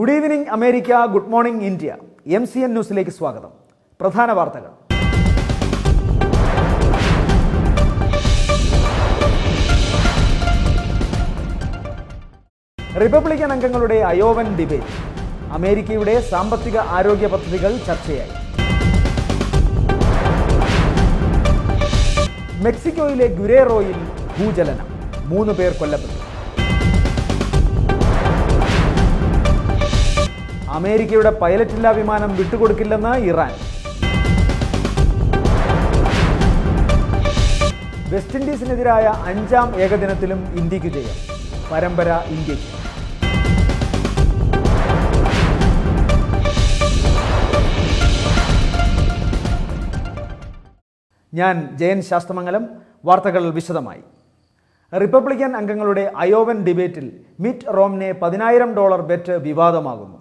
Good evening America, good morning India. MCN ന്യൂസിലേക്ക് സ്വാഗതം. പ്രധാന വാർത്തകൾ. റിപ്പബ്ലിക്കൻ അംഗങ്ങളുടെ അയോവൻ ഡിബേറ്റ്. അമേരിക്കയുടെ സാമ്പത്തിക ആരോഗ്യ പദ്ധതികൾ ചർച്ചയായി. മെക്സിക്കോയിലെ ഗുരേറോയിൽ ഭൂചലനം, 3 പേർ കൊല്ലപ്പെട്ടു. അമേരിക്കയുടെ പൈലറ്റില്ലാ വിമാനം വിട്ടുകൊടുക്കില്ലെന്ന് ഇറാൻ. വെസ്റ്റ് ഇൻഡീസിനെതിരായ 5ാം ഏകദിനത്തിലും ഇന്ത്യക്ക് ജയം. പരമ്പര ഇന്ത്യക്ക്. ഞാൻ ജയൻ ശാസ്തമംഗലം. വാർത്തകൾ വിശദമായി. റിപ്പബ്ലിക്കൻ അംഗങ്ങളുടെ അയോവൻ ഡിബേറ്റിൽ മിറ്റ് റോംനെ $10,000 ബെറ്റ് വിവാദമാകുന്നു.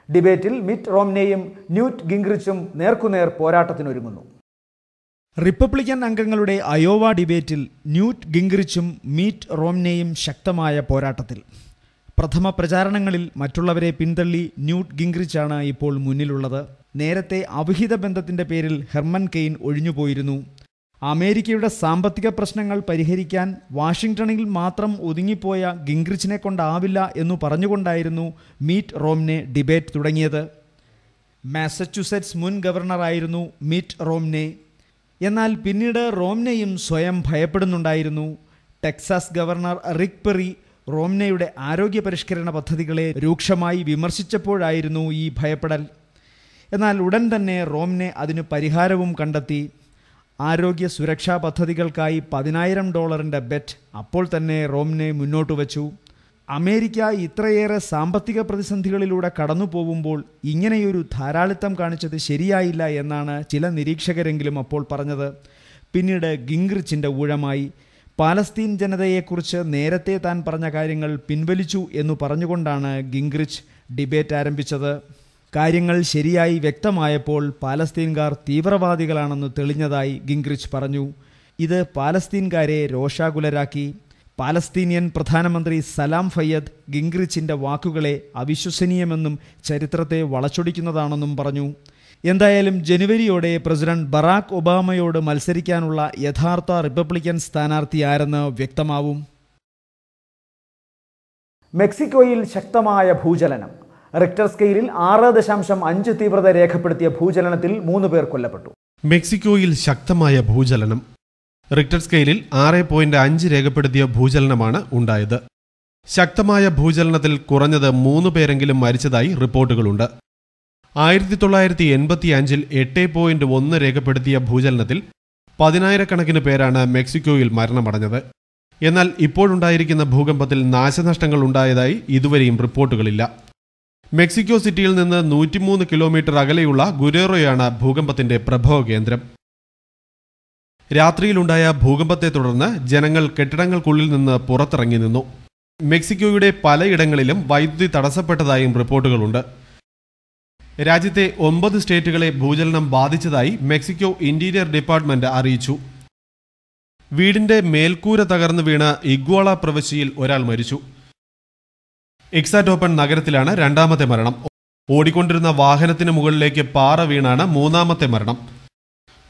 ഡിബേറ്റിൽ മിറ്റ് റോംനെയും ന്യൂട്ട് ഗിംഗ്റിച്ചും നേർക്കുനേർ പോരാട്ടത്തിനൊരുങ്ങുന്നു. റിപ്പബ്ലിക്കൻ അംഗങ്ങളുടെ അയോവ ഡിബേറ്റിൽ ന്യൂട്ട് ഗിംഗ്റിച്ചും മിറ്റ് റോംനെയും ശക്തമായ പോരാട്ടത്തിൽ. പ്രഥമ പ്രചാരണങ്ങളിൽ മറ്റുള്ളവരെ പിന്തള്ളി ന്യൂട്ട് ഗിംഗ്റിച്ചാണ് ഇപ്പോൾ മുന്നിലുള്ളത്. നേരത്തെ അവിഹിത ബന്ധത്തിന്റെ പേരിൽ ഹെർമൻ കെയ്ൻ ഒഴിഞ്ഞുപോയിരുന്നു. അമേരിക്കയുടെ സാമ്പത്തിക പ്രശ്നങ്ങൾ പരിഹരിക്കാൻ വാഷിംഗ്ടണിൽ മാത്രം ഒതുങ്ങിപ്പോയ ഗിംഗ്റിച്ചിനെ കൊണ്ടാവില്ല എന്നു പറഞ്ഞുകൊണ്ടായിരുന്നു മിറ്റ് റോംനെ ഡിബേറ്റ് തുടങ്ങിയത്. മാസച്യുസെറ്റ്സ് മുൻ ഗവർണറായിരുന്നു മിറ്റ് റോംനെ. എന്നാൽ പിന്നീട് റോംനെയും സ്വയം ഭയപ്പെടുന്നുണ്ടായിരുന്നു. ടെക്സാസ് ഗവർണർ റിക് പെറി റോംനെയുടെ ആരോഗ്യ പരിഷ്കരണ പദ്ധതികളെ രൂക്ഷമായി വിമർശിച്ചപ്പോഴായിരുന്നു ഈ ഭയപ്പെടൽ. എന്നാൽ ഉടൻ തന്നെ റോംനെ അതിന് പരിഹാരവും കണ്ടെത്തി. ആരോഗ്യ സുരക്ഷാ പദ്ധതികൾക്കായി $10,000 ബെറ്റ് അപ്പോൾ തന്നെ റോംനെ മുന്നോട്ട് വച്ചു. അമേരിക്ക ഇത്രയേറെ സാമ്പത്തിക പ്രതിസന്ധികളിലൂടെ കടന്നു പോകുമ്പോൾ ഇങ്ങനെയൊരു ധാരാളിത്തം കാണിച്ചത് ശരിയായില്ല എന്നാണ് ചില നിരീക്ഷകരെങ്കിലും അപ്പോൾ പറഞ്ഞത്. പിന്നീട് ഗിംഗ്റിച്ചിൻ്റെ ഊഴമായി. പാലസ്തീൻ ജനതയെക്കുറിച്ച് നേരത്തെ താൻ പറഞ്ഞ കാര്യങ്ങൾ പിൻവലിച്ചു എന്നു പറഞ്ഞുകൊണ്ടാണ് ഗിംഗ്റിച്ച് ഡിബേറ്റ് ആരംഭിച്ചത്. കാര്യങ്ങൾ ശരിയായി വ്യക്തമായപ്പോൾ പാലസ്തീൻകാർ തീവ്രവാദികളാണെന്ന് തെളിഞ്ഞതായി ഗിംഗ്റിച്ച് പറഞ്ഞു. ഇത് പാലസ്തീൻകാരെ രോഷാകുലരാക്കി. പാലസ്തീനിയൻ പ്രധാനമന്ത്രി സലാം ഫയ്യദ് ഗിംഗ്റിച്ചിൻ്റെ വാക്കുകളെ അവിശ്വസനീയമെന്നും ചരിത്രത്തെ വളച്ചൊടിക്കുന്നതാണെന്നും പറഞ്ഞു. എന്തായാലും ജനുവരിയോടെ പ്രസിഡന്റ് ബറാക് ഒബാമയോട് മത്സരിക്കാനുള്ള യഥാർത്ഥ റിപ്പബ്ലിക്കൻ സ്ഥാനാർത്ഥി ആരെന്ന് വ്യക്തമാവും. മെക്സിക്കോയിൽ ശക്തമായ ഭൂചലനം. റിക്ടർ സ്കെയിലിൽ 6.5 തീവ്രത രേഖപ്പെടുത്തിയ ഭൂചലനത്തിൽ 3 പേർ കൊല്ലപ്പെട്ടു. മെക്സിക്കോയിൽ ശക്തമായ ഭൂചലനം. റിക്ടർ സ്കെയിലിൽ 6.5 രേഖപ്പെടുത്തിയ ഭൂചലനമാണ് ഉണ്ടായത്. ശക്തമായ ഭൂചലനത്തിൽ കുറഞ്ഞത് 3 പേരെങ്കിലും മരിച്ചതായി റിപ്പോർട്ടുകളുണ്ട്. 1985 8.1 രേഖപ്പെടുത്തിയ ഭൂചലനത്തിൽ 10,000-കണക്കിന് പേരാണ് മെക്സിക്കോയിൽ മരണമടഞ്ഞത്. എന്നാൽ ഇപ്പോഴുണ്ടായിരിക്കുന്ന ഭൂകമ്പത്തിൽ നാശനഷ്ടങ്ങൾ ഉണ്ടായതായി ഇതുവരെയും റിപ്പോർട്ടുകളില്ല. മെക്സിക്കോ സിറ്റിയിൽ നിന്ന് 103 കിലോമീറ്റർ അകലെയുള്ള ഗുരേറോയാണ് ഭൂകമ്പത്തിന്റെ പ്രഭവ കേന്ദ്രം. രാത്രിയിലുണ്ടായ ഭൂകമ്പത്തെ തുടർന്ന് ജനങ്ങൾ കെട്ടിടങ്ങൾക്കുള്ളിൽ നിന്ന് പുറത്തിറങ്ങി നിന്നു. മെക്സിക്കോയുടെ പലയിടങ്ങളിലും വൈദ്യുതി തടസ്സപ്പെട്ടതായും റിപ്പോർട്ടുകളുണ്ട്. രാജ്യത്തെ 9 സ്റ്റേറ്റുകളെ ഭൂചലനം ബാധിച്ചതായി മെക്സിക്കോ ഇന്റീരിയർ ഡിപ്പാർട്ട്മെന്റ് അറിയിച്ചു. വീടിന്റെ മേൽക്കൂര തകർന്നു വീണ് ഇഗ്വാള പ്രവിശ്യയിൽ ഒരാൾ മരിച്ചു. എക്സാറ്റോപ്പൺ നഗരത്തിലാണ് 2ാമത്തെ മരണം. ഓടിക്കൊണ്ടിരുന്ന വാഹനത്തിന് മുകളിലേക്ക് പാറ വീണാണ് 3ാമത്തെ മരണം.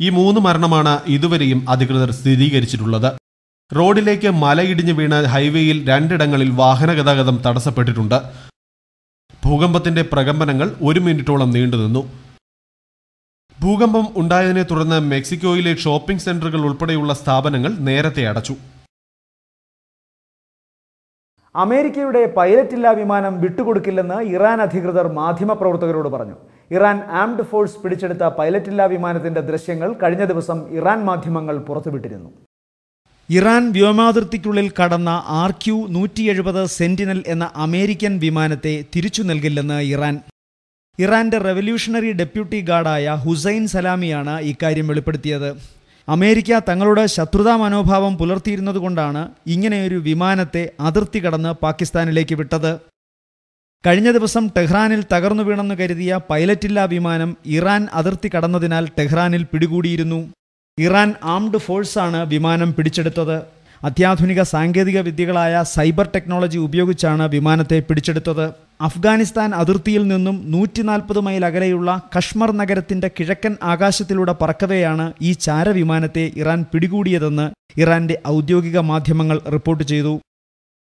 ഈ 3 മരണമാണ് ഇതുവരെയും അധികൃതർ സ്ഥിരീകരിച്ചിട്ടുള്ളത്. റോഡിലേക്ക് മലയിടിഞ്ഞു വീണ ഹൈവേയിൽ 2 ഇടങ്ങളിൽ വാഹന ഗതാഗതം തടസ്സപ്പെട്ടിട്ടുണ്ട്. ഭൂകമ്പത്തിന്റെ പ്രകമ്പനങ്ങൾ 1 മിനിറ്റോളം നീണ്ടുനിന്നു. ഭൂകമ്പം ഉണ്ടായതിനെ തുടർന്ന് മെക്സിക്കോയിലെ ഷോപ്പിംഗ് സെന്ററുകൾ ഉൾപ്പെടെയുള്ള സ്ഥാപനങ്ങൾ നേരത്തെ അടച്ചു. അമേരിക്കയുടെ പൈലറ്റില്ലാ വിമാനം വിട്ടുകൊടുക്കില്ലെന്ന് ഇറാൻ അധികൃതർ മാധ്യമപ്രവർത്തകരോട് പറഞ്ഞു. ഇറാൻ ആംഡ് ഫോഴ്സ് പിടിച്ചെടുത്ത പൈലറ്റില്ലാ വിമാനത്തിന്റെ ദൃശ്യങ്ങൾ കഴിഞ്ഞ ദിവസം ഇറാൻ മാധ്യമങ്ങൾ പുറത്തുവിട്ടിരുന്നു. ഇറാൻ വ്യോമാതിർത്തിക്കുള്ളിൽ കടന്ന RQ-170 സെന്റിനൽ എന്ന അമേരിക്കൻ വിമാനത്തെ തിരിച്ചു നൽകില്ലെന്ന് ഇറാൻ. ഇറാന്റെ റവല്യൂഷണറി ഡെപ്യൂട്ടി ഗാർഡായ ഹുസൈൻ സലാമിയാണ് ഇക്കാര്യം വെളിപ്പെടുത്തിയത്. അമേരിക്ക തങ്ങളുടെ ശത്രുതാ മനോഭാവം പുലർത്തിയിരുന്നതുകൊണ്ടാണ് ഇങ്ങനെയൊരു വിമാനത്തെ അതിർത്തി കടന്ന് പാകിസ്ഥാനിലേക്ക് വിട്ടത്. കഴിഞ്ഞ ദിവസം ടെഹ്റാനിൽ തകർന്നു വീണെന്ന് കരുതിയ പൈലറ്റില്ലാ വിമാനം ഇറാൻ അതിർത്തി കടന്നതിനാൽ ടെഹ്റാനിൽ പിടികൂടിയിരുന്നു. ഇറാൻ ആംഡ് ഫോഴ്സാണ് വിമാനം പിടിച്ചെടുത്തത്. അത്യാധുനിക സാങ്കേതിക വിദ്യകളായ സൈബർ ടെക്നോളജി ഉപയോഗിച്ചാണ് വിമാനത്തെ പിടിച്ചെടുത്തത്. അഫ്ഗാനിസ്ഥാൻ അതിർത്തിയിൽ നിന്നും 140 മൈൽ അകലെയുള്ള കശ്മർ നഗരത്തിന്റെ കിഴക്കൻ ആകാശത്തിലൂടെ പറക്കവെയാണ് ഈ ചാരവിമാനത്തെ ഇറാൻ പിടികൂടിയതെന്ന് ഇറാന്റെ ഔദ്യോഗിക മാധ്യമങ്ങൾ റിപ്പോർട്ട് ചെയ്തു.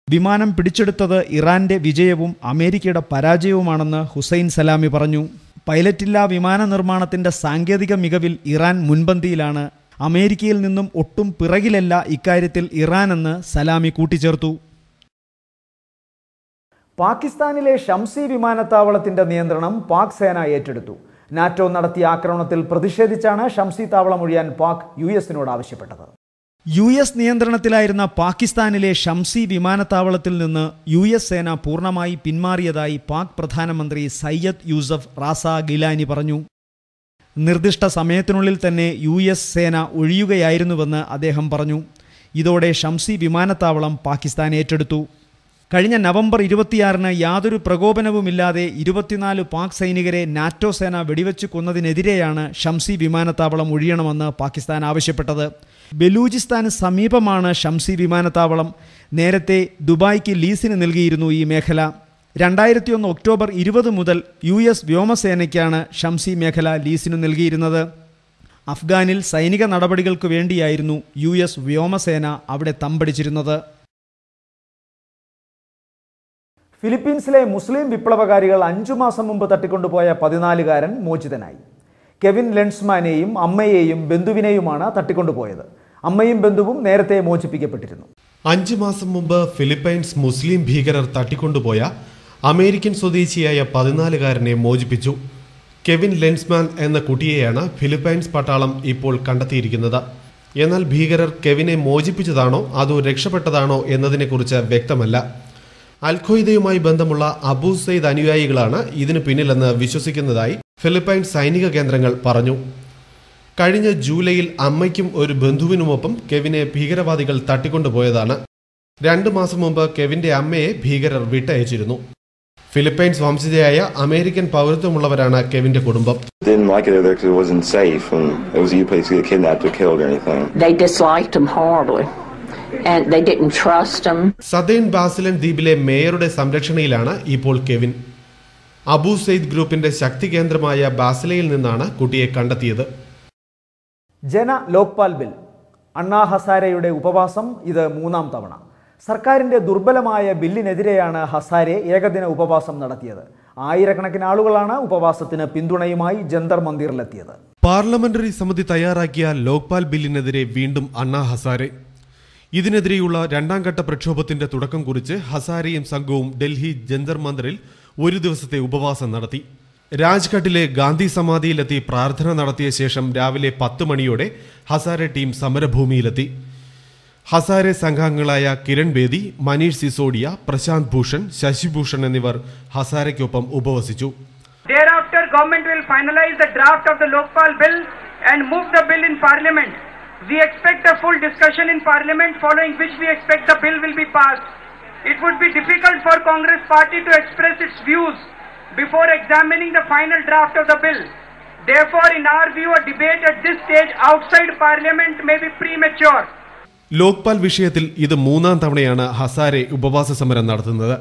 വിമാനം പിടിച്ചെടുത്തത് ഇറാന്റെ വിജയവും അമേരിക്കയുടെ പരാജയവുമാണെന്ന് ഹുസൈൻ സലാമി പറഞ്ഞു. പൈലറ്റില്ലാ വിമാന നിർമ്മാണത്തിന്റെ സാങ്കേതിക മികവിൽ ഇറാൻ മുൻപന്തിയിലാണ്. അമേരിക്കയിൽ നിന്നും ഒട്ടും പിറകിലല്ല ഇക്കാര്യത്തിൽ ഇറാനെന്ന് സലാമി കൂട്ടിച്ചേർത്തു. പാകിസ്ഥാനിലെ ഷംസി വിമാനത്താവളത്തിന്റെ നിയന്ത്രണം പാക് സേന ഏറ്റെടുത്തു. നാറ്റോ നടത്തിയ ആക്രമണത്തിൽ പ്രതിഷേധിച്ചാണ് ഷംസി താവളം ഒഴിയാൻ പാക് US-നോട് ആവശ്യപ്പെട്ടത്. US നിയന്ത്രണത്തിലായിരുന്ന പാകിസ്ഥാനിലെ ഷംസി വിമാനത്താവളത്തിൽ നിന്ന് US സേന പൂർണ്ണമായി പിന്മാറിയതായി പാക് പ്രധാനമന്ത്രി സയ്യദ് യൂസഫ് റാസ ഗിലാനി പറഞ്ഞു. നിർദ്ദിഷ്ട സമയത്തിനുള്ളിൽ തന്നെ US സേന ഒഴിയുകയായിരുന്നുവെന്ന് അദ്ദേഹം പറഞ്ഞു. ഇതോടെ ഷംസി വിമാനത്താവളം പാകിസ്ഥാൻ ഏറ്റെടുത്തു. കഴിഞ്ഞ നവംബർ 26-ന് യാതൊരു പ്രകോപനവുമില്ലാതെ 24 പാക് സൈനികരെ നാറ്റോ സേന വെടിവെച്ച് കൊന്നതിനെതിരെയാണ് ഷംസി വിമാനത്താവളം ഒഴിയണമെന്ന് പാകിസ്ഥാൻ ആവശ്യപ്പെട്ടത്. ബലൂചിസ്ഥാന് സമീപമാണ് ഷംസി വിമാനത്താവളം. നേരത്തെ ദുബായ്ക്ക് ലീസിന് നൽകിയിരുന്നു ഈ മേഖല. 2001 ഒക്ടോബർ 20 മുതൽ US വ്യോമസേനയ്ക്കാണ് ഷംസി മേഖല ലീസിനു നൽകിയിരുന്നത്. അഫ്ഗാനിൽ സൈനിക നടപടികൾക്ക് വേണ്ടിയായിരുന്നു US വ്യോമസേന അവിടെ തമ്പടിച്ചിരുന്നത്. ഫിലിപ്പീൻസിലെ മുസ്ലിം വിപ്ലവകാരികൾ 5 മാസം മുമ്പ് തട്ടിക്കൊണ്ടുപോയ 14-കാരൻ മോചിതനായി. കെവിൻ ലെൻസ്മാനെയും അമ്മയെയും ബന്ധുവിനെയുമാണ് തട്ടിക്കൊണ്ടുപോയത്. അമ്മയും ബന്ധുവും നേരത്തെ മോചിപ്പിക്കപ്പെട്ടിരുന്നു. 5 മാസം മുമ്പ് ഫിലിപ്പൈൻസ് മുസ്ലിം ഭീകരർ തട്ടിക്കൊണ്ടുപോയ അമേരിക്കൻ സ്വദേശിയായ 14-കാരനെ മോചിപ്പിച്ചു. കെവിൻ ലെൻസ്മാൻ എന്ന കുട്ടിയെയാണ് ഫിലിപ്പൈൻസ് പട്ടാളം ഇപ്പോൾ കണ്ടെത്തിയിരിക്കുന്നത്. എന്നാൽ ഭീകരർ കെവിനെ മോചിപ്പിച്ചതാണോ അതോ രക്ഷപ്പെട്ടതാണോ എന്നതിനെക്കുറിച്ച് വ്യക്തമല്ല. അൽഖ്വയ്ദയുമായി ബന്ധമുള്ള അബൂ സയ്ദ് അനുയായികളാണ് ഇതിനു പിന്നിലെന്ന് വിശ്വസിക്കുന്നതായി ഫിലിപ്പൈൻസ് സൈനിക കേന്ദ്രങ്ങൾ പറഞ്ഞു. കഴിഞ്ഞ ജൂലൈയിൽ അമ്മയ്ക്കും ഒരു ബന്ധുവിനുമൊപ്പം കെവിനെ ഭീകരവാദികൾ തട്ടിക്കൊണ്ടുപോയതാണ്. 2 മാസം മുമ്പ് കെവിന്റെ അമ്മയെ ഭീകരർ വിട്ടയച്ചിരുന്നു. ഫിലിപ്പൈൻസ് വംശജയായ അമേരിക്കൻ പൗരത്വമുള്ളവരാണ് കെവിന്റെ കുടുംബം. സദേൺ ബാസിലൻ ദ്വീപിലെ മേയറുടെ സംരക്ഷണയിലാണ് ഇപ്പോൾ കെവിൻ. അബൂ സയ്ദ് ഗ്രൂപ്പിന്റെ ശക്തി കേന്ദ്രമായ ബാസിലയിൽ നിന്നാണ് കുട്ടിയെ കണ്ടെത്തിയത്. ജന ലോക്പാൽ ബിൽ. അണ്ണാ ഹസാരെയുടെ ഉപവാസം ഇത് 3ാം തവണ. സർക്കാരിന്റെ ദുർബലമായ ബില്ലിനെതിരെയാണ് ഹസാരെ ഏകദിന ഉപവാസം നടത്തിയത്. ആയിരക്കണക്കിന് ആളുകളാണ് ഉപവാസത്തിന് പിന്തുണയുമായി ജന്തർ മന്ദിറിലെത്തിയത്. പാർലമെന്ററി സമിതി തയ്യാറാക്കിയ ലോക്പാൽ ബില്ലിനെതിരെ വീണ്ടും അണ്ണാ ഹസാരെ. ഇതിനെതിരെയുള്ള 2ാം ഘട്ട പ്രക്ഷോഭത്തിന്റെ തുടക്കം കുറിച്ച് ഹസാരെയും സംഘവും ഡൽഹി ജന്തർ മന്ദിറിൽ 1 ദിവസത്തെ ഉപവാസം നടത്തി. രാജ്ഘട്ടിലെ ഗാന്ധി സമാധിയിലെത്തി പ്രാർത്ഥന നടത്തിയ ശേഷം രാവിലെ 10 മണിയോടെ ഹസാരെ ടീം സമരഭൂമിയിലെത്തി. ഹസാരെ സംഘാംഗങ്ങളായ കിരൺ ബേദി, മനീഷ് സിസോഡിയ, പ്രശാന്ത് ഭൂഷൺ, ശശിഭൂഷൺ എന്നിവർ ഹസാരയ്ക്കൊപ്പം ഉപവസിച്ചു. Thereafter, government will finalize the draft of the Lokpal bill and move the bill in parliament. We expect a full discussion in parliament, following which we expect the bill will be passed. It would be difficult for Congress party to express its views before examining the final draft of the bill. Therefore, in our view, a debate at this stage outside parliament may be premature. Lokpal വിഷയത്തിൽ ഇത് 3ാം തവണയാണ് ഹസാരെ ഉപവാസ സമരം നടത്തുന്നത്.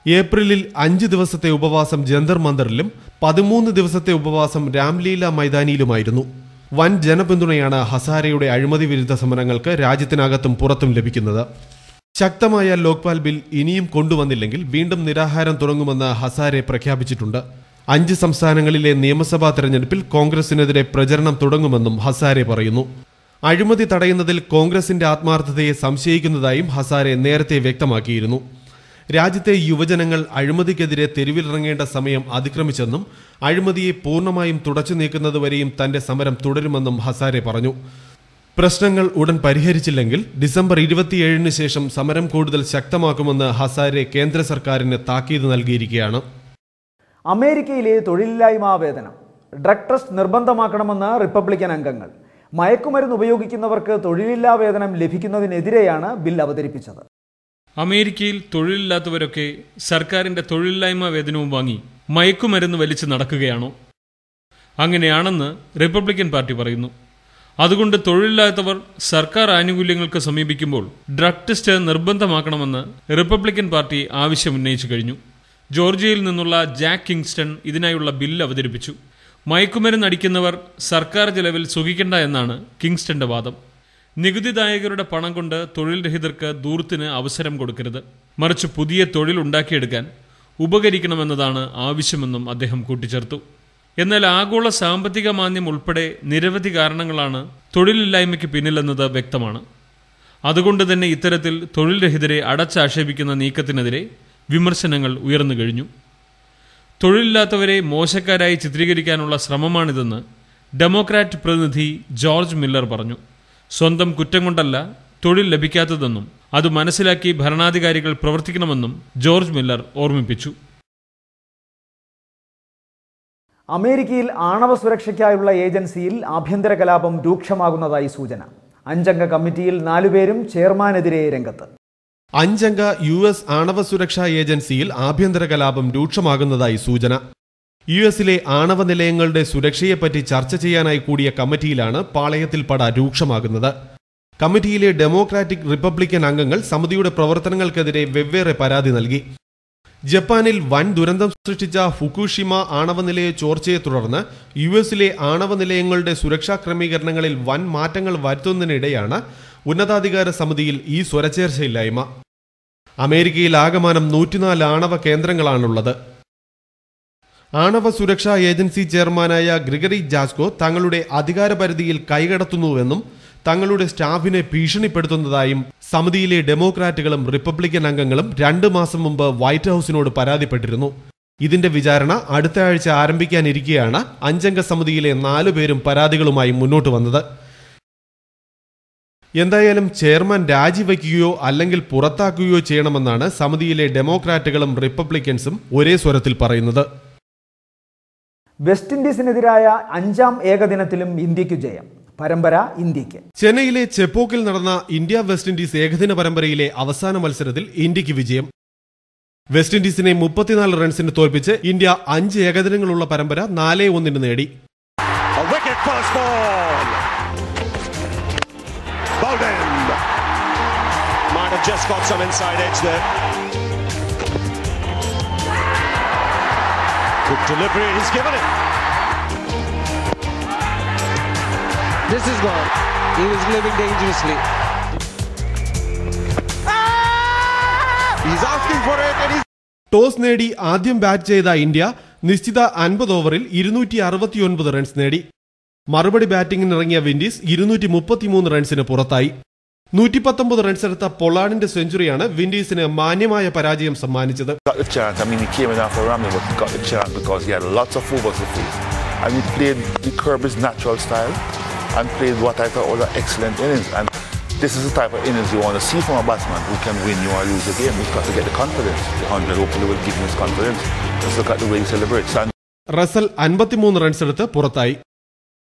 ഏപ്രിലിൽ 5 ദിവസത്തെ ഉപവാസം ജന്തർ മന്ദിറിലും 13 ദിവസത്തെ ഉപവാസം രാംലീല മൈതാനിയിലുമായിരുന്നു. വൻ ജനപിന്തുണയാണ് ഹസാരെയുടെ അഴിമതി വിരുദ്ധ സമരങ്ങൾക്ക് രാജ്യത്തിനകത്തും പുറത്തും ലഭിക്കുന്നത്. ശക്തമായ ലോക്പാൽ ബിൽ ഇനിയും കൊണ്ടുവന്നില്ലെങ്കിൽ വീണ്ടും നിരാഹാരം തുടങ്ങുമെന്ന് ഹസാരെ പ്രഖ്യാപിച്ചിട്ടുണ്ട്. 5 സംസ്ഥാനങ്ങളിലെ നിയമസഭാ തെരഞ്ഞെടുപ്പിൽ കോൺഗ്രസിനെതിരെ പ്രചരണം തുടങ്ങുമെന്നും ഹസാരെ പറയുന്നു. അഴിമതി തടയുന്നതിൽ കോൺഗ്രസിന്റെ ആത്മാർത്ഥതയെ സംശയിക്കുന്നതായും ഹസാരെ നേരത്തെ വ്യക്തമാക്കിയിരുന്നു. രാജ്യത്തെ യുവജനങ്ങൾ അഴിമതിക്കെതിരെ തെരുവിലിറങ്ങേണ്ട സമയം അതിക്രമിച്ചെന്നും അഴിമതിയെ പൂർണ്ണമായും തുടച്ചു നീക്കുന്നതുവരെയും തന്റെ സമരം തുടരുമെന്നും ഹസാരെ പറഞ്ഞു. പ്രശ്നങ്ങൾ ഉടൻ പരിഹരിച്ചില്ലെങ്കിൽ ഡിസംബർ 27-ന് ശേഷം സമരം കൂടുതൽ ശക്തമാക്കുമെന്ന് ഹസാരെ കേന്ദ്ര സർക്കാരിന് താക്കീത് നൽകിയിരിക്കുകയാണ്. അമേരിക്കയിലെ തൊഴിലില്ലായ്മ വേതനം ഡ്രഗ് ടെസ്റ്റ് നിർബന്ധമാക്കണമെന്ന് റിപ്പബ്ലിക്കൻ അംഗങ്ങൾ. മയക്കുമരുന്ന് ഉപയോഗിക്കുന്നവർക്ക് തൊഴിലില്ലാ വേതനം ലഭിക്കുന്നതിനെതിരെയാണ് ബിൽ അവതരിപ്പിച്ചത്. അമേരിക്കയിൽ തൊഴിലില്ലാത്തവരൊക്കെ സർക്കാരിന്റെ തൊഴിലില്ലായ്മ വേതനവും വാങ്ങി മയക്കുമരുന്ന് വലിച്ച് നടക്കുകയാണോ? അങ്ങനെയാണെന്ന് റിപ്പബ്ലിക്കൻ പാർട്ടി പറയുന്നു. അതുകൊണ്ട് തൊഴിലില്ലാത്തവർ സർക്കാർ ആനുകൂല്യങ്ങൾക്ക് സമീപിക്കുമ്പോൾ ഡ്രഗ് ടെസ്റ്റ് നിർബന്ധമാക്കണമെന്ന് റിപ്പബ്ലിക്കൻ പാർട്ടി ആവശ്യമുന്നയിച്ചു കഴിഞ്ഞു. ജോർജിയയിൽ നിന്നുള്ള ജാക്ക് കിങ്സ്റ്റൺ ഇതിനായുള്ള ബില്ല് അവതരിപ്പിച്ചു. മയക്കുമരുന്ന് അടിക്കുന്നവർ സർക്കാർ ചെലവിൽ സുഖിക്കേണ്ട എന്നാണ് കിങ്സ്റ്റന്റെ വാദം. നികുതിദായകരുടെ പണം കൊണ്ട് തൊഴിൽ രഹിതർക്ക് ദൂർത്തിന് അവസരം കൊടുക്കരുത്, മറിച്ച് പുതിയ തൊഴിൽ ഉണ്ടാക്കിയെടുക്കാൻ ഉപകരിക്കണമെന്നതാണ് ആവശ്യമെന്നും അദ്ദേഹം കൂട്ടിച്ചേർത്തു. എന്നാൽ ആഗോള സാമ്പത്തിക മാന്ദ്യം ഉൾപ്പെടെ നിരവധി കാരണങ്ങളാണ് തൊഴിലില്ലായ്മയ്ക്ക് പിന്നിലെന്നത് വ്യക്തമാണ്. അതുകൊണ്ട് തന്നെ ഇത്തരത്തിൽ തൊഴിൽ രഹിതരെ അടച്ചാക്ഷേപിക്കുന്ന നീക്കത്തിനെതിരെ വിമർശനങ്ങൾ ഉയർന്നു കഴിഞ്ഞു. തൊഴിലില്ലാത്തവരെ മോശക്കാരായി ചിത്രീകരിക്കാനുള്ള ശ്രമമാണിതെന്ന് ഡെമോക്രാറ്റ് പ്രതിനിധി ജോർജ് മില്ലർ പറഞ്ഞു. സ്വന്തം കുറ്റം കൊണ്ടല്ല തൊഴിൽ ലഭിക്കാത്തതെന്നും അത് മനസ്സിലാക്കി ഭരണാധികാരികൾ പ്രവർത്തിക്കണമെന്നും ജോർജ് മില്ലർ ഓർമ്മിപ്പിച്ചു. അമേരിക്കയിൽ ആണവ സുരക്ഷയ്ക്കായുള്ള ഏജൻസിയിൽ ആഭ്യന്തര കലാപം രൂക്ഷമാകുന്നതായി സൂചന. 5 അംഗ കമ്മിറ്റിയിൽ 4 പേരും ചെയർമാനെതിരെ രംഗത്ത്. 5 അംഗ US ആണവ സുരക്ഷാ ഏജൻസിയിൽ ആഭ്യന്തര കലാപം രൂക്ഷമാകുന്നതായി സൂചന. US ആണവ നിലയങ്ങളുടെ സുരക്ഷയെപ്പറ്റി ചർച്ച ചെയ്യാനായി കൂടിയ കമ്മിറ്റിയിലാണ് പാളയത്തിൽ പട രൂക്ഷമാകുന്നത്. കമ്മിറ്റിയിലെ ഡെമോക്രാറ്റിക് റിപ്പബ്ലിക്കൻ അംഗങ്ങൾ സമിതിയുടെ പ്രവർത്തനങ്ങൾക്കെതിരെ വെവ്വേറെ പരാതി നൽകി. ജപ്പാനിൽ വൻ ദുരന്തം സൃഷ്ടിച്ച ഫുകുഷിമ ആണവ നിലയ ചോർച്ചയെ തുടർന്ന് US ആണവ നിലയങ്ങളുടെ സുരക്ഷാ ക്രമീകരണങ്ങളിൽ വൻ മാറ്റങ്ങൾ വരുത്തുന്നതിനിടെയാണ് ഉന്നതാധികാര സമിതിയിൽ ഈ സ്വരച്ചേർച്ചയില്ലായ്മ. അമേരിക്കയിൽ ആകമാനം 104 ആണവ കേന്ദ്രങ്ങളാണുള്ളത്. ആണവ സുരക്ഷാ ഏജൻസി ചെയർമാനായ ഗ്രിഗറി ജാസ്കോ തങ്ങളുടെ അധികാരപരിധിയിൽ കൈകടത്തുന്നുവെന്നും തങ്ങളുടെ സ്റ്റാഫിനെ ഭീഷണിപ്പെടുത്തുന്നതായും സമിതിയിലെ ഡെമോക്രാറ്റുകളും റിപ്പബ്ലിക്കൻ അംഗങ്ങളും 2 മാസം മുമ്പ് വൈറ്റ് ഹൌസിനോട് പരാതിപ്പെട്ടിരുന്നു. ഇതിന്റെ വിചാരണ അടുത്ത ആഴ്ച ആരംഭിക്കാനിരിക്കെയാണ് 5 അംഗ സമിതിയിലെ 4 പേരും പരാതികളുമായി മുന്നോട്ട് വന്നത്. എന്തായാലും ചെയർമാൻ രാജിവെക്കുകയോ അല്ലെങ്കിൽ പുറത്താക്കുകയോ ചെയ്യണമെന്നാണ് സമിതിയിലെ ഡെമോക്രാറ്റുകളും റിപ്പബ്ലിക്കൻസും ഒരേ സ്വരത്തിൽ പറയുന്നത്. വെസ്റ്റ് ഇൻഡീസിനെതിരായ 5ാം ഏകദിനത്തിലും ഇന്ത്യക്ക് ജയം. പരമ്പര ഇന്ത്യക്ക്. ചെന്നൈയിലെ ചെപ്പോക്കിൽ നടന്ന ഇന്ത്യ വെസ്റ്റ് ഇൻഡീസ് ഏകദിന പരമ്പരയിലെ അവസാന മത്സരത്തിൽ ഇന്ത്യക്ക് വിജയം. വെസ്റ്റ് ഇൻഡീസിനെ 34 റൺസിന് തോൽപ്പിച്ച് ഇന്ത്യ 5 ഏകദിനങ്ങളുള്ള പരമ്പര 4-1 നേടി. Might have just got some inside edge there. Good delivery, he's given it. This is gone. He was living dangerously. He's asking for it and he's... toss നേടി ആദ്യം ബാറ്റ് ചെയ്ത ഇന്ത്യ നിശ്ചിത 50 ഓവറിൽ 269 runs നേടി. മറുപടി ബാറ്റിംഗിനിറങ്ങിയ Windies 233 റൺസിന് പുറത്തായി. 119 runs എടുത്ത പൊളാർഡിന്റെ സെഞ്ചുറിയാണ് വിൻഡീസിന് മാന്യമായ പരാജയം സമ്മാനിച്ചത്. He came in after Ramley, but got the chance because he had lots of footballs to face. And he played the Kirby's natural style and played what I thought was an excellent innings. And this is the type of innings you want to see from a batsman who can win you or lose the game. He's got to get the confidence. The 100 hopefully will give him his confidence. Just look at the way he celebrates. Russell 53 runs എടുത്ത് പുറത്തായി.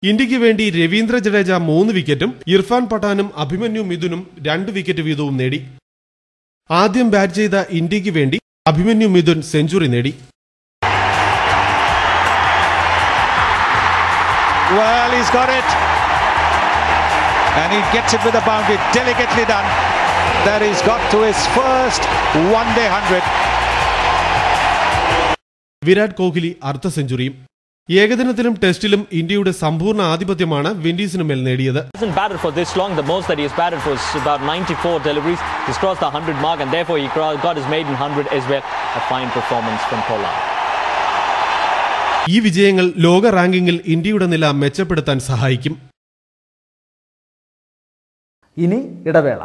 ഇന്ത്യക്ക് വേണ്ടി രവീന്ദ്ര ജഡേജ 3 വിക്കറ്റും ഇർഫാൻ പഠാനും അഭിമന്യു മിഥുനും 2 wicket വീതവും നേടി. ആദ്യം ബാറ്റ് ചെയ്ത ഇന്ത്യക്ക് വേണ്ടി അഭിമന്യു മിഥുൻ സെഞ്ചുറി നേടി. Well, he's got it. And he gets it with a boundary. Delicately done. That he's got to his first one-day 100. Virat Kohli അർദ്ധ സെഞ്ചുറിയും. ഏകദിനത്തിലും ടെസ്റ്റിലും ഇന്ത്യയുടെ സമ്പൂർണ്ണ ആധിപത്യമാണ് വിൻഡീസിന് മേൽ നേടിയത്. He hasn't batted for this long. The most that he has batted was about 94 deliveries. He's crossed the 100 mark and therefore he got his maiden 100 as well. A fine performance from Pollard. ഈ വിജയങ്ങൾ ലോക റാങ്കിങ്ങിൽ ഇന്ത്യയുടെ നില മെച്ചപ്പെടുത്താൻ സഹായിക്കും. ഇനി ഇടവേള.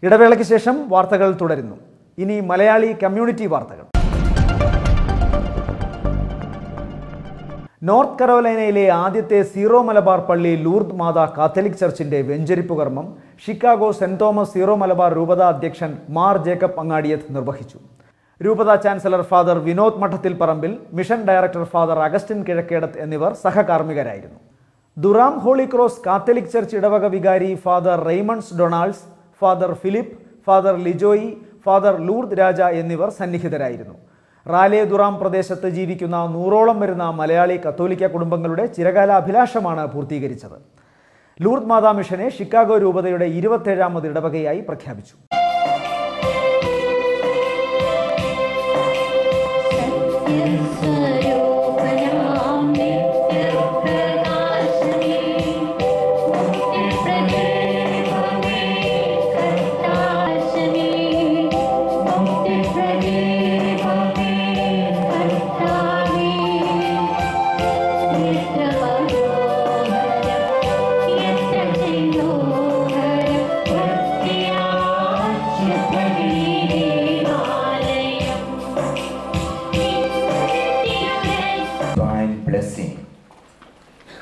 ഇടവേളയ്ക്ക് ശേഷം വാർത്തകൾ തുടരുന്നു. ഇനി മലയാളി കമ്മ്യൂണിറ്റി വാർത്തകൾ. നോർത്ത് കരോലൈനയിലെ ആദ്യത്തെ സീറോ മലബാർ പള്ളി ലൂർദ് മാതാ കാത്തലിക് ചർച്ചിന്റെ വെഞ്ചരിപ്പ് കർമ്മം Chicago saint Thomas Syro Malabar രൂപത അധ്യക്ഷൻ മാർ ജേക്കബ് അങ്ങാടിയത്ത് നിർവഹിച്ചു. രൂപത chancellor father Vinod Madathil Parambil, mission director father Augustine Kizhakkedath എന്നിവർ സഹകാർമ്മികരായിരുന്നു. Durham holy cross catholic church ഇടവക വികാരി father Raymonds Donalds, father Philip, father Lijoy, father Lourdu Raja എന്നിവർ സന്നിഹിതരായിരുന്നു. റാലെ ദുറാം പ്രദേശത്ത് ജീവിക്കുന്ന 100ഓളം വരുന്ന മലയാളി കത്തോലിക്ക കുടുംബങ്ങളുടെ ചിരകാല അഭിലാഷമാണ് പൂർത്തീകരിച്ചത്. ലൂർദ് മാതാ മിഷനെ ഷിക്കാഗോ രൂപതയുടെ 27ാമത് ഇടവകയായി പ്രഖ്യാപിച്ചു.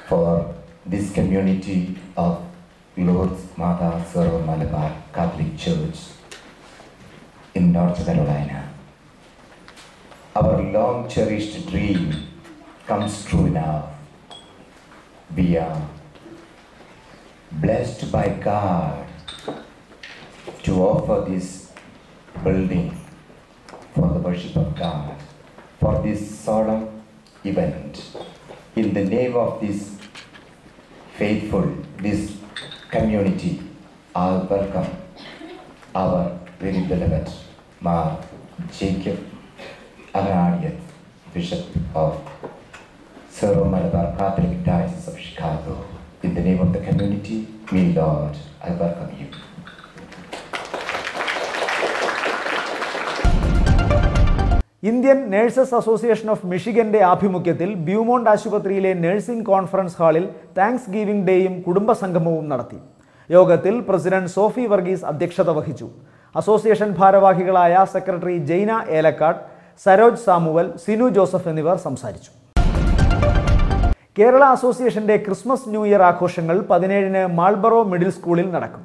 For this community of Lourdes Mata Sierra Malabar Catholic Church in North Carolina. Our long cherished dream comes true now. We are blessed by God to offer this building for the worship of God, for this solemn event. In the name of this this community, I welcome our very beloved Mar Jacob Angadiath, Bishop of Sierra Malabar Catholic Diocese of Chicago. In the name of the community, me Lord, I welcome you. Indian nurses association of മിഷിഗന്റെ ആഭിമുഖ്യത്തിൽ Beaumont ആശുപത്രിയിലെ nursing conference ഹാളിൽ thanksgiving ഡേയും കുടുംബസംഗമവും നടത്തി. യോഗത്തിൽ president Sophie Varghese അധ്യക്ഷത വഹിച്ചു. അസോസിയേഷൻ ഭാരവാഹികളായ secretary Jaina Elakkad, Saroj Samuel, Sinu Joseph എന്നിവർ സംസാരിച്ചു. കേരള അസോസിയേഷന്റെ ക്രിസ്മസ് ന്യൂ ഇയർ ആഘോഷങ്ങൾ 17-ന് മാൾബറോ മിഡിൽ സ്കൂളിൽ നടക്കും.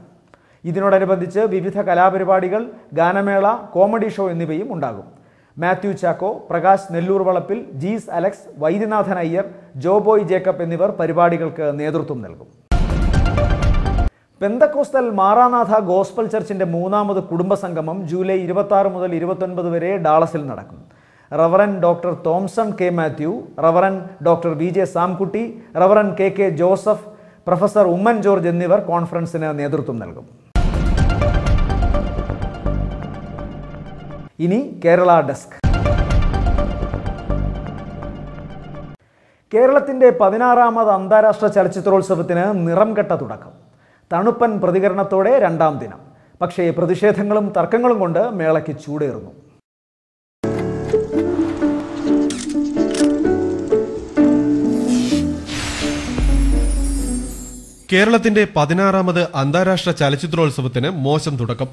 ഇതിനോടനുബന്ധിച്ച് വിവിധ കലാപരിപാടികൾ, ഗാനമേള, കോമഡി ഷോ എന്നിവയും ഉണ്ടാകും. മാത്യു ചാക്കോ, പ്രകാശ് നെല്ലൂർ വളപ്പിൽ, ജീസ് അലക്സ്, വൈദ്യനാഥൻ അയ്യർ, ജോബോയ് ജേക്കബ് എന്നിവർ പരിപാടികൾക്ക് നേതൃത്വം നൽകും. പെന്തക്കോസ്തൽ മാറാനാഥ ഗോസ്പൽ ചർച്ചിന്റെ 3ാമത് കുടുംബസംഗമം ജൂലൈ 26 മുതൽ 29 വരെ ഡാളസിൽ നടക്കും. Reverend doctor Thomson K Mathew, reverend doctor V J Samkutty, reverend K K Joseph, professor Oommen George എന്നിവർ കോൺഫറൻസിന് നേതൃത്വം നൽകും. ഇനി കേരള ഡെസ്ക്. കേരളത്തിന്റെ 16ാമത് അന്താരാഷ്ട്ര ചലച്ചിത്രോത്സവത്തിന് നിറം കെട്ട തുടക്കം. തണുപ്പൻ പ്രതികരണത്തോടെ 2ാം ദിനം. പക്ഷേ പ്രതിഷേധങ്ങളും തർക്കങ്ങളും കൊണ്ട് മേളയ്ക്ക് ചൂടേറുന്നു. കേരളത്തിന്റെ 16ാമത് അന്താരാഷ്ട്ര ചലച്ചിത്രോത്സവത്തിന് മോശം തുടക്കം.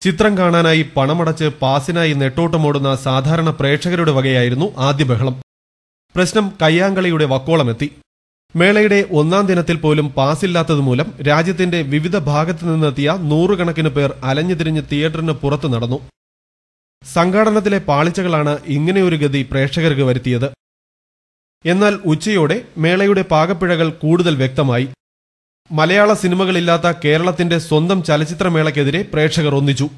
ചിത്രം കാണാനായി പണമടച്ച് പാസിനായി നെട്ടോട്ടമോടുന്ന സാധാരണ പ്രേക്ഷകരുടെ വകയായിരുന്നു ആദ്യ ബഹളം. പ്രശ്നം കയ്യാങ്കളിയുടെ വക്കോളമെത്തി. മേളയുടെ ഒന്നാം ദിനത്തിൽ പോലും പാസില്ലാത്തതുമൂലം രാജ്യത്തിന്റെ വിവിധ ഭാഗത്തു നിന്നെത്തിയ നൂറുകണക്കിന് പേർ അലഞ്ഞുതിരിഞ്ഞ് തിയേറ്ററിന് പുറത്തു നടന്നു. സംഘാടനത്തിലെ പാളിച്ചകളാണ് ഇങ്ങനെയൊരു ഗതി പ്രേക്ഷകർക്ക് വരുത്തിയത്. എന്നാൽ ഉച്ചയോടെ മേളയുടെ പാകപ്പിഴകൾ കൂടുതൽ വ്യക്തമായി. മലയാള സിനിമകളില്ലാത്ത കേരളത്തിന്റെ സ്വന്തം ചലച്ചിത്രമേളയ്ക്കെതിരെ പ്രേക്ഷകർ ഒന്നിച്ചു.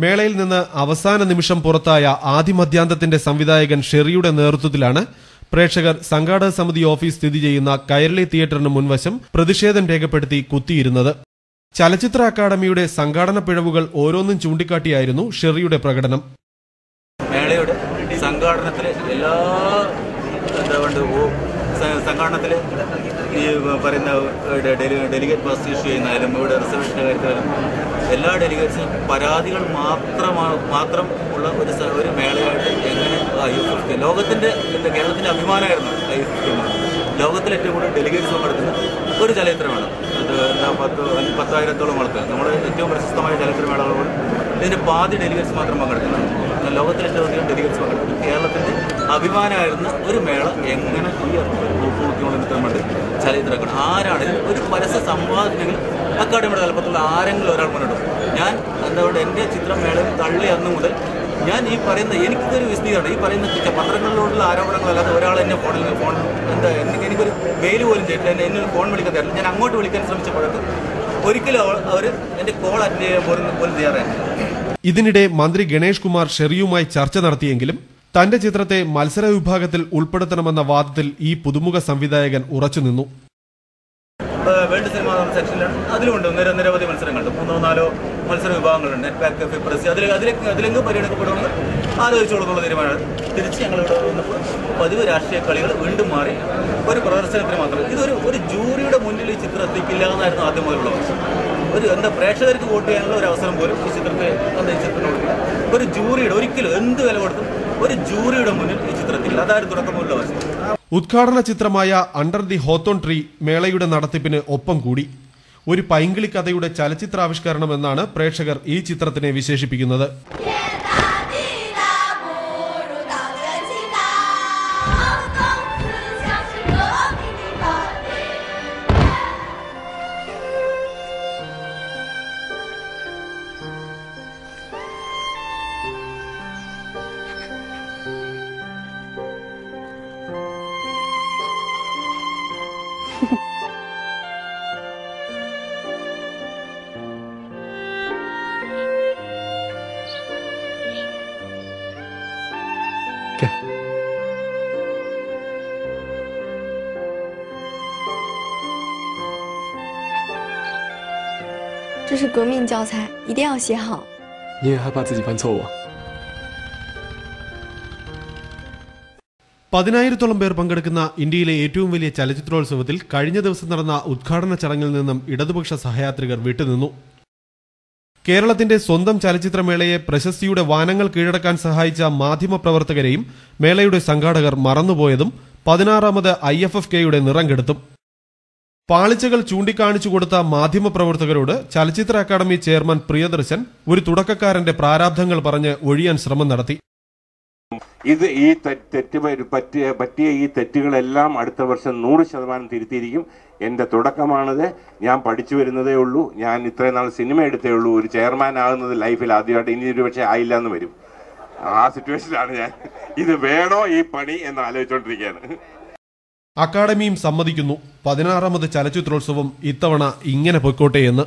മേളയിൽ നിന്ന് അവസാന നിമിഷം പുറത്തായ ആദിമധ്യാന്തത്തിന്റെ സംവിധായകൻ ഷെറിയുടെ നേതൃത്വത്തിലാണ് പ്രേക്ഷകർ സംഘാടക സമിതി ഓഫീസ് സ്ഥിതി ചെയ്യുന്ന കൈരളി തിയേറ്ററിന് മുൻവശം പ്രതിഷേധം രേഖപ്പെടുത്തി കുത്തിയിരുന്നത്. ചലച്ചിത്ര അക്കാദമിയുടെ സംഘാടന പിഴവുകൾ ഓരോന്നും ചൂണ്ടിക്കാട്ടിയായിരുന്നു ഷെറിയുടെ പ്രകടനം. മേളയുടെ സംഘാടനത്തിലെ എല്ലാ സംഘാടനത്തിലെ ഈ പറയുന്ന ഡെലിഗേറ്റ് പാസ് ഇഷ്യൂ ചെയ്യുന്നതിലും ഇവിടെ റിസർവേഷൻ്റെ കാര്യത്തിലും എല്ലാ ഡെലിഗേറ്റ്സും പരാതികൾ മാത്രം ഉള്ള ഒരു മേളയായിട്ട് എങ്ങനെ IFFK ലോകത്തിൻ്റെ കേരളത്തിൻ്റെ അഭിമാനമായിരുന്നു IFFK. ലോകത്തിൽ ഏറ്റവും കൂടുതൽ ഡെലിഗേറ്റ്സ് പങ്കെടുക്കുന്ന ഒരു ചലച്ചിത്രമേള. അത് 10,000-ഓളം ആൾക്കാർ നമ്മുടെ ഏറ്റവും പ്രശസ്തമായ ചലച്ചിത്രമേളകളോട് ഇതിൻ്റെ പാതി ഡെലിഗേറ്റ്സ് മാത്രം പങ്കെടുക്കുന്നത്. ലോകത്തിലെ ഏറ്റവും അധികം ഡെലിഗേറ്റ്സ് പങ്കെടുക്കുന്നത് കേരളത്തിൻ്റെ അഭിമാനമായിരുന്ന ഒരു മേള എങ്ങനെ ഈ പൂർത്തിക്കൊണ്ടിരുന്നുണ്ട് ചലച്ചിത്രമാണ്. ആരാണെങ്കിലും ഒരു പരസ്യ സംവാദത്തിൽ അക്കാദമിയുടെ തലപ്പത്തുള്ള ആരെങ്കിലും ഒരാൾ മുന്നോട്ട് ഞാൻ എന്തുകൊണ്ട് എൻ്റെ ചിത്രമേളയിൽ തള്ളി അന്നു മുതൽ ഞാൻ ഈ പറയുന്ന എനിക്കൊരു വിസ്തീർണം ഈ പറയുന്ന പത്രങ്ങളിലുള്ള ആരോപണങ്ങളല്ലാതെ ഒരാൾ എന്നെ ഫോൺ എനിക്കൊരു മെയിൽ പോലും ചെയ്തിട്ടില്ല. എന്നെ ഫോൺ വിളിക്കാൻ തരില്ല. ഞാൻ അങ്ങോട്ട് വിളിക്കാൻ ശ്രമിച്ചപ്പോഴൊക്കെ ഒരിക്കലും അവർ എൻ്റെ കോൾ അറ്റൻഡ് ചെയ്യാൻ പോലും തയ്യാറായില്ല. ഇതിനിടെ മന്ത്രി ഗണേഷ് കുമാർ ഷെറിയുമായി ചർച്ച നടത്തിയെങ്കിലും തന്റെ ചിത്രത്തെ മത്സര വിഭാഗത്തിൽ ഉൾപ്പെടുത്തണമെന്ന വാദത്തിൽ ഈ പുതുമുഖ സംവിധായകൻ ഉറച്ചുനിന്നു. വേൾഡ് സിനിമ സെക്ഷനിലാണ് അതിലുണ്ട് നിരവധി മത്സരങ്ങളുണ്ട്. 3-4 മത്സര വിഭാഗങ്ങളുണ്ട്. നെറ്റ്പാക്ക്, ഫിപ്രസി അതിലെങ്കിലും പരിഗണിക്കപ്പെടുമെന്ന് ആലോചിച്ചോളുന്നുള്ള തീരുമാനമാണ്. തിരിച്ച് ഞങ്ങളിവിടെ വന്നപ്പോൾ പതിവ് രാഷ്ട്രീയ കളികൾ വീണ്ടും മാറി ഒരു പ്രദർശനത്തിന് മാത്രം. ഒരു ജൂറിയുടെ മുന്നിൽ ഈ ചിത്രം എത്തിക്കില്ല എന്നായിരുന്നു ആദ്യം മുതലുള്ള അവസരം. പ്രേക്ഷകർക്ക് വോട്ട് ചെയ്യാനുള്ള ഒരു അവസരം പോലും ഈ ചിത്രത്തിനോട് ഒരു ജൂറിയുടെ ഒരിക്കലും എന്ത് വില കൊടുത്തും ഒരു ജൂറിയുടെ മുന്നിൽ ഈ ചിത്രത്തിൽ അതായത് തുടക്കം മുതലുള്ള അവസരം. ഉദ്ഘാടന ചിത്രമായ അണ്ടർ ദി ഹോത്തോൺ ട്രീ മേളയുടെ നടത്തിപ്പിന് ഒപ്പം കൂടി. ഒരു പൈങ്കിളി കഥയുടെ ചലച്ചിത്രാവിഷ്കരണം എന്നാണ് പ്രേക്ഷകർ ഈ ചിത്രത്തിനെ വിശേഷിപ്പിക്കുന്നത്. Okay. 这是革命教材，一定要写好。你也害怕自己犯错误？ 10,000-ഓളം പേർ പങ്കെടുക്കുന്ന ഇന്ത്യയിലെ ഏറ്റവും വലിയ ചലച്ചിത്രോത്സവത്തിൽ കഴിഞ്ഞ ദിവസം നടന്ന ഉദ്ഘാടന ചടങ്ങിൽ നിന്നും ഇടതുപക്ഷ സഹയാത്രികർ വിട്ടുനിന്നു. കേരളത്തിന്റെ സ്വന്തം ചലച്ചിത്രമേളയെ പ്രശസ്തിയുടെ വാനങ്ങൾ കീഴടക്കാൻ സഹായിച്ച മാധ്യമപ്രവർത്തകരെയും മേളയുടെ സംഘാടകർ മറന്നുപോയതും 16ാമത് IFFKയുടെ നിറം കെടുത്തും. പാളിച്ചകൾ ചൂണ്ടിക്കാണിച്ചു കൊടുത്ത മാധ്യമപ്രവർത്തകരോട് ചലച്ചിത്ര അക്കാദമി ചെയർമാൻ പ്രിയദർശൻ ഒരു തുടക്കക്കാരന്റെ പ്രാരാബ്ധങ്ങൾ പറഞ്ഞ് ഒഴിയാൻ ശ്രമം നടത്തി. ഇത് ഈ പറ്റിയ ഈ തെറ്റുകളെല്ലാം അടുത്ത വർഷം 100% തിരുത്തിയിരിക്കും. എൻ്റെ തുടക്കമാണത്. ഞാൻ പഠിച്ചു വരുന്നതേ ഉള്ളൂ. ഞാൻ ഇത്രയും നാൾ സിനിമ എടുത്തേ ഉള്ളൂ. ഒരു ചെയർമാൻ ആകുന്നത് ലൈഫിൽ ആദ്യമായിട്ട്. ഇനി ഒരു പക്ഷേ ആയില്ല എന്ന് വരും. ആ സിറ്റുവേഷനിലാണ് ഞാൻ. ഇത് വേണോ ഈ പണി എന്ന് ആലോചിച്ചുകൊണ്ടിരിക്കുകയാണ്. അക്കാദമിയും സമ്മതിക്കുന്നു 16ാമത് ചലച്ചിത്രോത്സവം ഇത്തവണ ഇങ്ങനെ പൊയ്ക്കോട്ടെ എന്ന്.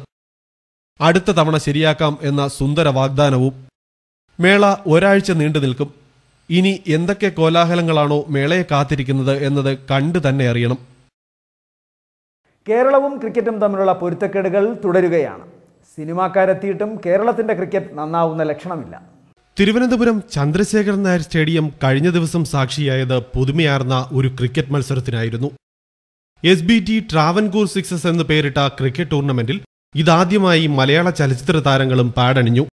അടുത്ത തവണ ശരിയാക്കാം എന്ന സുന്ദര വാഗ്ദാനവും. മേള ഒരാഴ്ച നീണ്ടു നിൽക്കും. ഇനി എന്തൊക്കെ കോലാഹലങ്ങളാണോ മേളയെ കാത്തിരിക്കുന്നത് എന്നത് കണ്ടു തന്നെ അറിയണം. കേരളവും ക്രിക്കറ്റും തമ്മിലുള്ള പൊരുത്തക്കേടുകൾ തുടരുകയാണ്. സിനിമാക്കാരെത്തിയിട്ടും കേരളത്തിന്റെ ക്രിക്കറ്റ് നന്നാവുന്ന ലക്ഷണമില്ല. തിരുവനന്തപുരം ചന്ദ്രശേഖരൻ നായർ സ്റ്റേഡിയം കഴിഞ്ഞ ദിവസം സാക്ഷിയായത് പുതുമയാർന്ന ഒരു ക്രിക്കറ്റ് മത്സരത്തിനായിരുന്നു. SBT ട്രാവൻകൂർ സിക്സസ് എന്ന് പേരിട്ട ക്രിക്കറ്റ് ടൂർണമെന്റിൽ ഇതാദ്യമായി മലയാള ചലച്ചിത്ര താരങ്ങളും പാടണിഞ്ഞു.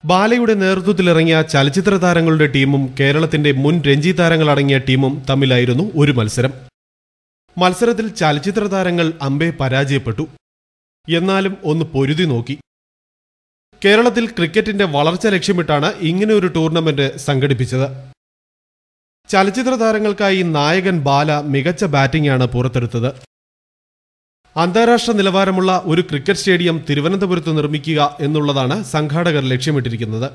ബാലയുടെ നേതൃത്വത്തിലിറങ്ങിയ ചലച്ചിത്ര താരങ്ങളുടെ ടീമും കേരളത്തിന്റെ മുൻ രഞ്ജി താരങ്ങളടങ്ങിയ ടീമും തമ്മിലായിരുന്നു ഒരു മത്സരം. മത്സരത്തിൽ ചലച്ചിത്ര താരങ്ങൾ അമ്പെ പരാജയപ്പെട്ടു. എന്നാലും ഒന്ന് പൊരുതി നോക്കി. കേരളത്തിൽ ക്രിക്കറ്റിന്റെ വളർച്ച ലക്ഷ്യമിട്ടാണ് ഇങ്ങനെ ഒരു ടൂർണമെന്റ് സംഘടിപ്പിച്ചത്. ചലച്ചിത്ര താരങ്ങൾക്കായി നായകൻ ബാല മികച്ച ബാറ്റിംഗാണ് പുറത്തെടുത്തത്. അന്താരാഷ്ട്ര നിലവാരമുള്ള ഒരു ക്രിക്കറ്റ് സ്റ്റേഡിയം തിരുവനന്തപുരത്ത് നിർമ്മിക്കുക എന്നുള്ളതാണ് സംഘാടകർ ലക്ഷ്യമിട്ടിരിക്കുന്നത്.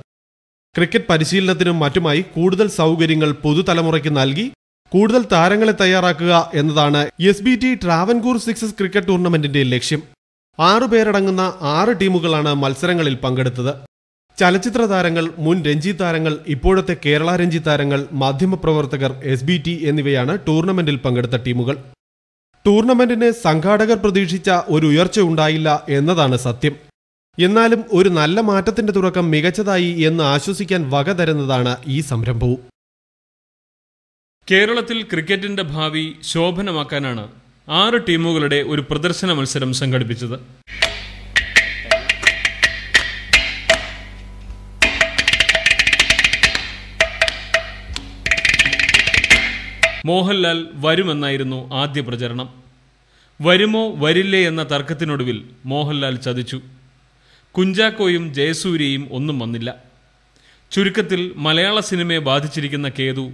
ക്രിക്കറ്റ് പരിശീലനത്തിനും മറ്റുമായി കൂടുതൽ സൗകര്യങ്ങൾ പുതുതലമുറയ്ക്ക് നൽകി കൂടുതൽ താരങ്ങളെ തയ്യാറാക്കുക എന്നതാണ് SBT ട്രാവൻകൂർ സിക്സസ് ക്രിക്കറ്റ് ടൂർണമെന്റിന്റെ ലക്ഷ്യം. 6 പേരടങ്ങുന്ന 6 ടീമുകളാണ് മത്സരങ്ങളിൽ പങ്കെടുത്തത്. ചലച്ചിത്ര താരങ്ങൾ, മുൻ രഞ്ജി താരങ്ങൾ, ഇപ്പോഴത്തെ കേരള രഞ്ജി താരങ്ങൾ, മാധ്യമപ്രവർത്തകർ, SBT എന്നിവയാണ് ടൂർണമെന്റിൽ പങ്കെടുത്ത ടീമുകൾ. ടൂർണമെന്റിന് സംഘാടകർ പ്രതീക്ഷിച്ച ഒരു ഉയർച്ച ഉണ്ടായില്ല എന്നതാണ് സത്യം. എന്നാലും ഒരു നല്ല മാറ്റത്തിന്റെ തുടക്കം മികച്ചതായി എന്ന് ആശ്വസിക്കാൻ വക തരുന്നതാണ് ഈ സംരംഭവും. കേരളത്തിൽ ക്രിക്കറ്റിന്റെ ഭാവി ശോഭനമാക്കാനാണ് 6 ടീമുകളുടെ ഒരു പ്രദർശന മത്സരം സംഘടിപ്പിച്ചത്. മോഹൻലാൽ വരുമെന്നായിരുന്നു ആദ്യ പ്രചരണം. വരുമോ വരില്ലേ എന്ന തർക്കത്തിനൊടുവിൽ മോഹൻലാൽ ചതിച്ചു. കുഞ്ചാക്കോയും ജയസൂര്യയും ഒന്നും വന്നില്ല. ചുരുക്കത്തിൽ മലയാള സിനിമയെ ബാധിച്ചിരിക്കുന്ന കേതു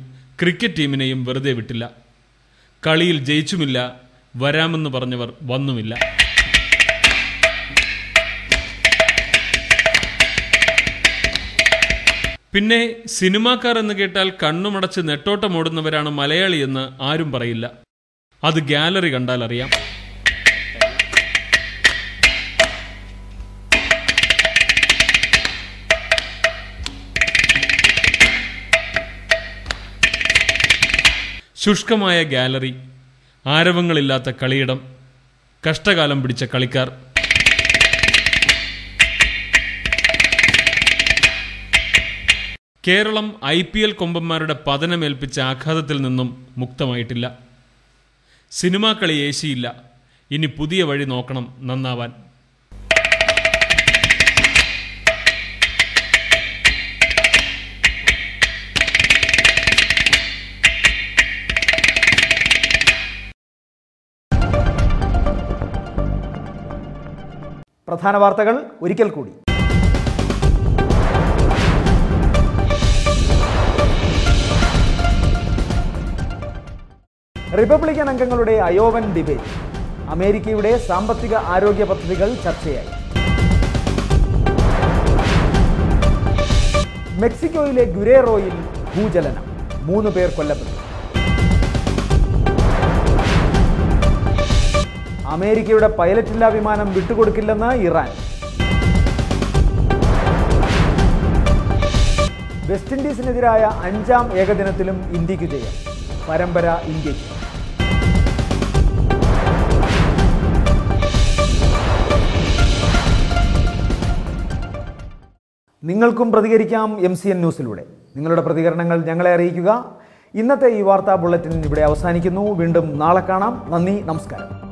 ക്രിക്കറ്റ് ടീമിനെയും വെറുതെ വിട്ടില്ല. കളിയിൽ ജയിച്ചുമില്ല, വരാമെന്ന് പറഞ്ഞവർ വന്നുമില്ല. പിന്നെ സിനിമാക്കാർ എന്ന് കേട്ടാൽ കണ്ണുമടച്ച് നെട്ടോട്ടമോടുന്നവരാണ് മലയാളിയെന്ന് ആരും പറയില്ല. അത് ഗാലറി കണ്ടാൽ അറിയാം. ശുഷ്കമായ ഗാലറി, ആരവങ്ങളില്ലാത്ത കളിയിടം, കഷ്ടകാലം പിടിച്ച കളിക്കാർ. കേരളം IPL കൊമ്പന്മാരുടെ പതനമേൽപ്പിച്ച ആഘാതത്തിൽ നിന്നും മുക്തമായിട്ടില്ല. സിനിമാ കളി ഏശിയില്ല. ഇനി പുതിയ വഴി നോക്കണം നന്നാവാൻ. പ്രധാന വാർത്തകൾ ഒരിക്കൽ കൂടി. റിപ്പബ്ലിക്കൻ അംഗങ്ങളുടെ അയോവൻ ഡിബേറ്റ്. അമേരിക്കയുടെ സാമ്പത്തിക ആരോഗ്യ പദ്ധതികൾ ചർച്ചയായി. മെക്സിക്കോയിലെ ഗുരേറോയിൽ ഭൂചലനം, 3 പേർ കൊല്ലപ്പെട്ടു. അമേരിക്കയുടെ പൈലറ്റില്ലാ വിമാനം വിട്ടുകൊടുക്കില്ലെന്ന് ഇറാൻ. വെസ്റ്റ് ഇൻഡീസിനെതിരായ 5ാം ഏകദിനത്തിലും ഇന്ത്യക്ക് ജയം. പരമ്പര ഇന്ത്യക്ക്. നിങ്ങൾക്കും പ്രതികരിക്കാം MCN ന്യൂസിലൂടെ. നിങ്ങളുടെ പ്രതികരണങ്ങൾ ഞങ്ങളെ അറിയിക്കുക. ഇന്നത്തെ ഈ വാർത്താ ബുള്ളറ്റിൻ ഇവിടെ അവസാനിക്കുന്നു. വീണ്ടും നാളെ കാണാം. നന്ദി, നമസ്കാരം.